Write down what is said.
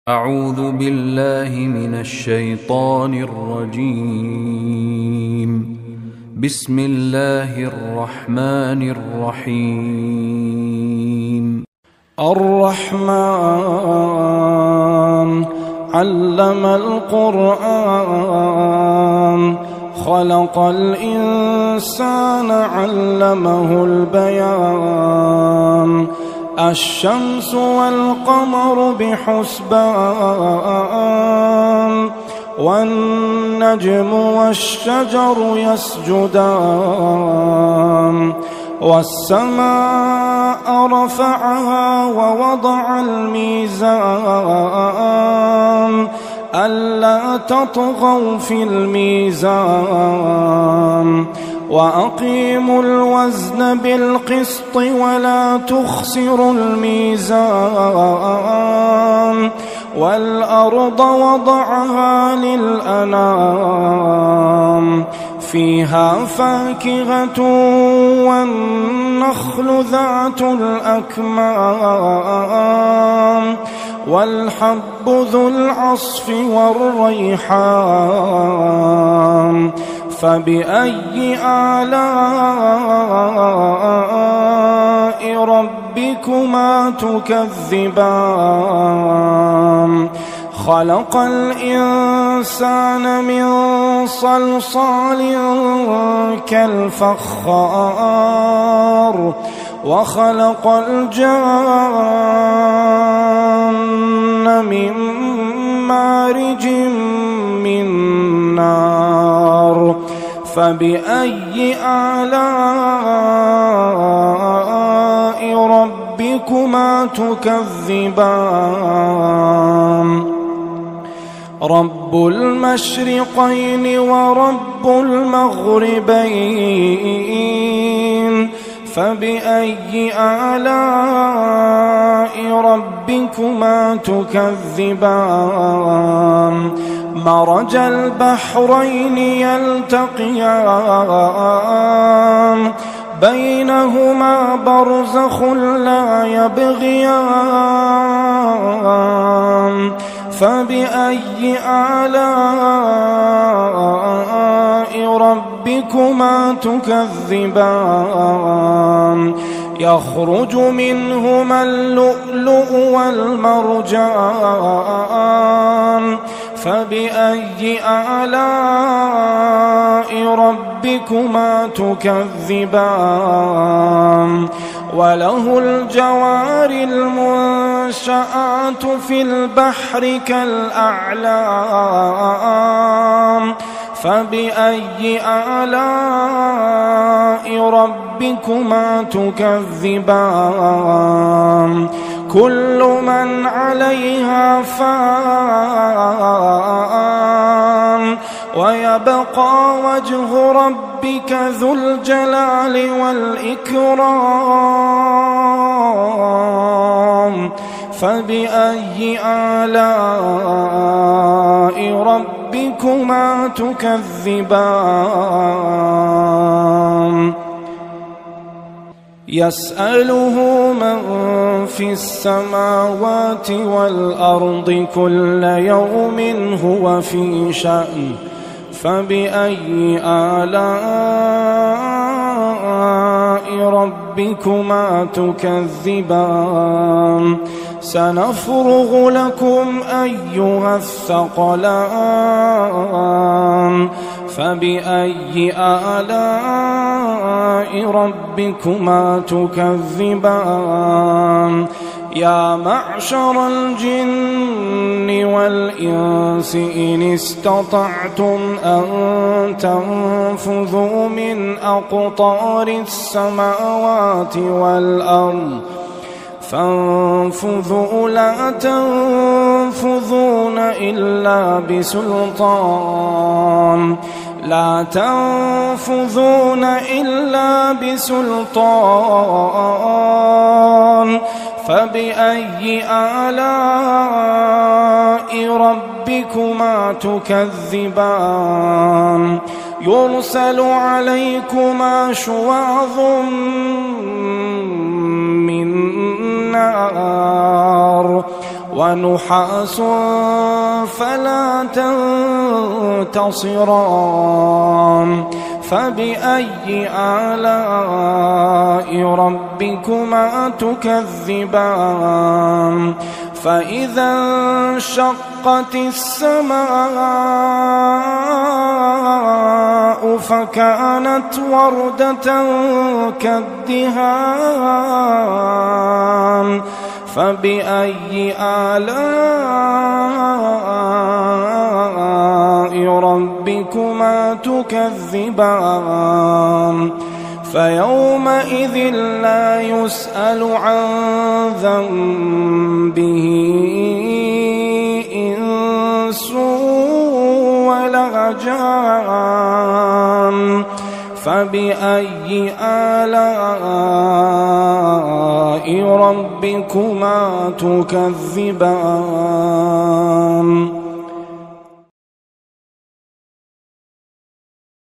أعوذ بالله من الشيطان الرجيم. بسم الله الرحمن الرحيم. الرحمن علم القرآن، خلق الإنسان علمه البيان. الشمس والقمر بحسبان، والنجم والشجر يسجدان. والسماء رفعها ووضع الميزان، ألا تطغوا في الميزان. وأقيموا الوزن بالقسط ولا تخسروا الميزان. والأرض وضعها للأنام، فيها فاكهة والنخل ذات الأكمام، والحب ذو العصف والريحان. فبأي آلاء ربكما تكذبان؟ خلق الإنسان من صلصال كالفخار، وخلق الجان من مارج من نار. فبأي آلاء ربكما تكذبان؟ رب المشرقين ورب المغربين، فبأي آلاء ربكما تكذبان؟ مرج البحرين يلتقيان، بينهما برزخ لا يبغيان. فبأي آلاء ربكما تكذبان؟ يخرج منهما اللؤلؤ والمرجان. فبأي آلاء ربكما تكذبان؟ وله الجوار المنشآت في البحر كالأعلام. فبأي آلاء ربكما تكذبان؟ كل من عليها فان، ويبقى وجه ربك ذو الجلال والإكرام. فبأي آلاء ربكما تكذبان؟ يسأله من في السماوات والأرض كل يوم هو في شأن. فبأي آلاء ربكما تكذبان؟ سنفرغ لكم أيها الثقلان. فبأي آلاء ربكما تكذبان؟ يا معشر الجن والإنس إن استطعتم أن تنفذوا من أقطار السماوات والأرض فانفذوا لا تنفذون إلا بسلطان. لا تنفذون إلا بسلطان. فبأي آلاء ربكما تكذبان؟ يرسل عليكما شواظ من نار ونحاس فلا تنتصران فبأي آلاء ربكما تكذبان فإذا انشقت السماء فكانت وردة كالدهان فبأي آلاء ربكما تكذبان فيومئذ لا يسأل عن ذنبه إنس ولا جان فبأي آلاء ربكما تكذبان